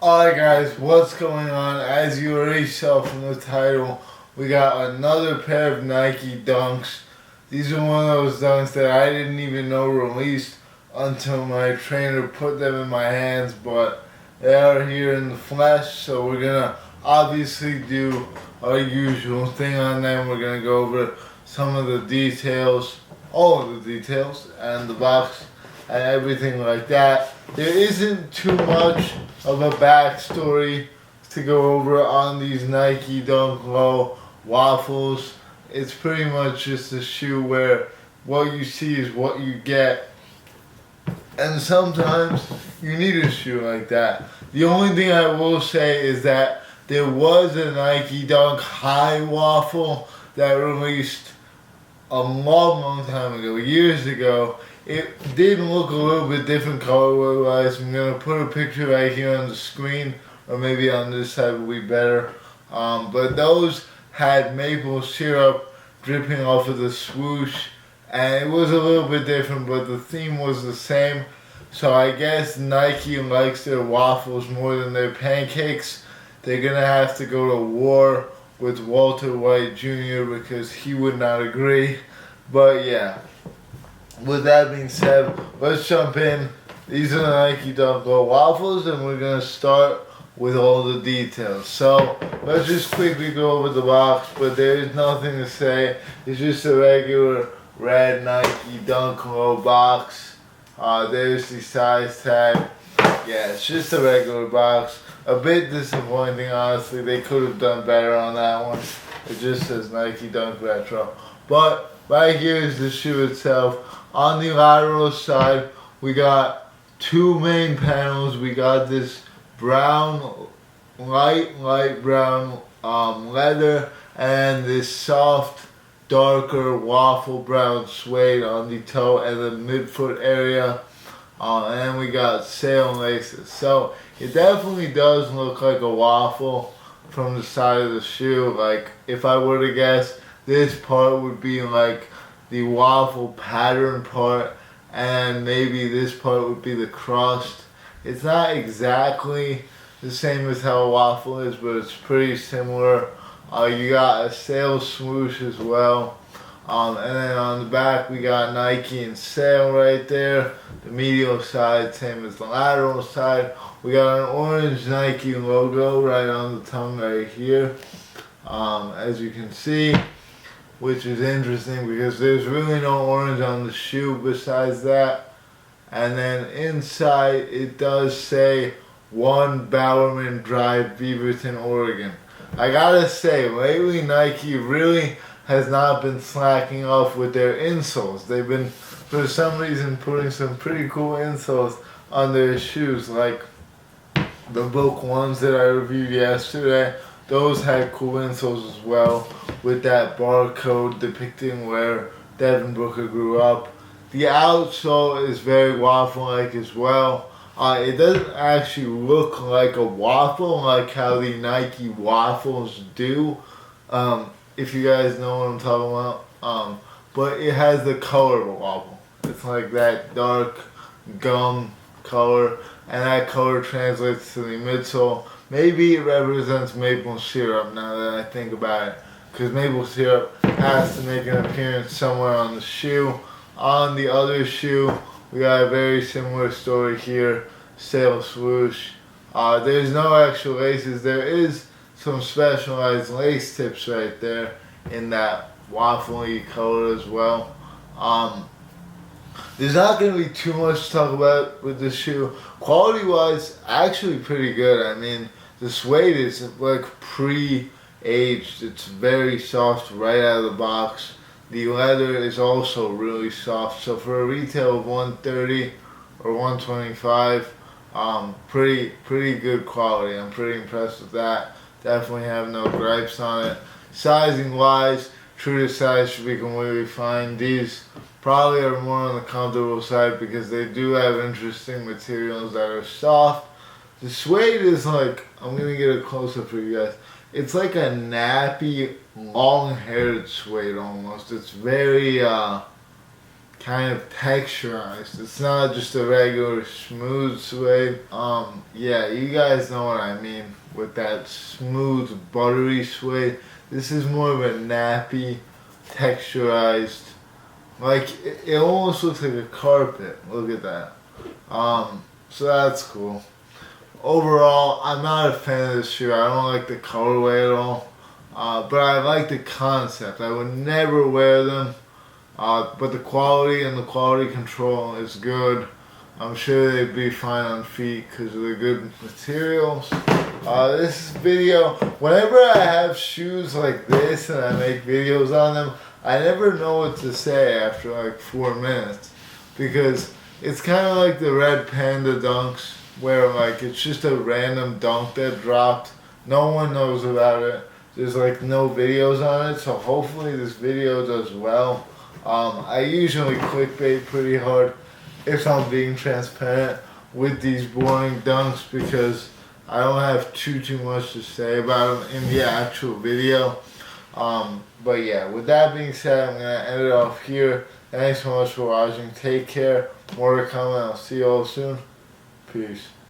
Alright guys, what's going on? As you already saw from the title, we got another pair of Nike Dunks. These are one of those Dunks that I didn't even know released until my trainer put them in my hands, but they are here in the flesh, so we're gonna obviously do our usual thing on them. We're gonna go over some of the details, all of the details, and the box and everything like that. There isn't too much of a backstory to go over on these Nike Dunk Low Waffles. It's pretty much just a shoe where what you see is what you get. And sometimes you need a shoe like that. The only thing I will say is that there was a Nike Dunk High Waffle that released a long time ago, years ago. It did look a little bit different colorway wise. I'm gonna put a picture right here on the screen, or maybe on this side would be better. But those had maple syrup dripping off of the swoosh, and it was a little bit different, but the theme was the same. So I guess Nike likes their waffles more than their pancakes. They're gonna have to go to war with Walter White Jr. because he would not agree. But yeah. With that being said, let's jump in. These are the Nike Dunk Low Waffles, and we're going to start with all the details. So, let's just quickly go over the box, but there is nothing to say. It's just a regular red Nike Dunk Low box. There's the size tag. Yeah, it's just a regular box. A bit disappointing, honestly. They could have done better on that one. It just says Nike Dunk Retro. But right here is the shoe itself. On the lateral side, we got two main panels. We got this brown, light brown leather, and this soft, darker waffle brown suede on the toe and the midfoot area. And then we got sail laces. So it definitely does look like a waffle from the side of the shoe. Like, if I were to guess, this part would be like the waffle pattern part, and maybe this part would be the crust. It's not exactly the same as how a waffle is, but it's pretty similar. You got a sail swoosh as well. And then on the back we got Nike and sail right there. The medial side, same as the lateral side. We got an orange Nike logo right on the tongue right here. As you can see, which is interesting because there's really no orange on the shoe besides that. And then inside it does say 1 Bowerman Drive, Beaverton, Oregon. I gotta say, lately Nike really has not been slacking off with their insoles. They've been, for some reason, putting some pretty cool insoles on their shoes, like the Book ones that I reviewed yesterday. Those had cool insoles as well, with that barcode depicting where Devin Booker grew up. The outsole is very waffle-like as well. It doesn't actually look like a waffle like how the Nike waffles do, if you guys know what I'm talking about. But it has the color of a waffle. It's like that dark gum color, and that color translates to the midsole. Maybe it represents maple syrup now that I think about it, because maple syrup has to make an appearance somewhere on the shoe. On the other shoe, we got a very similar story here, sail swoosh. There's no extra laces. There is some specialized lace tips right there in that waffly color as well. There's not going to be too much to talk about with this shoe. Quality-wise, actually pretty good. I mean, the suede is like pre-aged. It's very soft right out of the box. The leather is also really soft. So for a retail of $130 or $125, pretty good quality. I'm pretty impressed with that. Definitely have no gripes on it. Sizing-wise, true to size should be completely fine. These probably are more on the comfortable side because they do have interesting materials that are soft. The suede is like, I'm going to get a close-up for you guys. It's like a nappy, long-haired suede almost. It's very kind of texturized. It's not just a regular smooth suede. Yeah, you guys know what I mean with that smooth, buttery suede. This is more of a nappy, texturized. Like, it almost looks like a carpet. Look at that. So that's cool. Overall, I'm not a fan of this shoe. I don't like the colorway at all. But I like the concept. I would never wear them. But the quality and the quality control is good. I'm sure they'd be fine on feet because of the good materials. This video, whenever I have shoes like this and I make videos on them, I never know what to say after like 4 minutes. Because it's kind of like the Red Panda dunks, where like it's just a random dunk that dropped. No one knows about it. There's like no videos on it, so hopefully this video does well. I usually clickbait pretty hard, if I'm being transparent, with these boring dunks because I don't have too much to say about them in the actual video. But yeah, with that being said, I'm going to end it off here. Thanks so much for watching. Take care. More to come, and I'll see you all soon. Peace.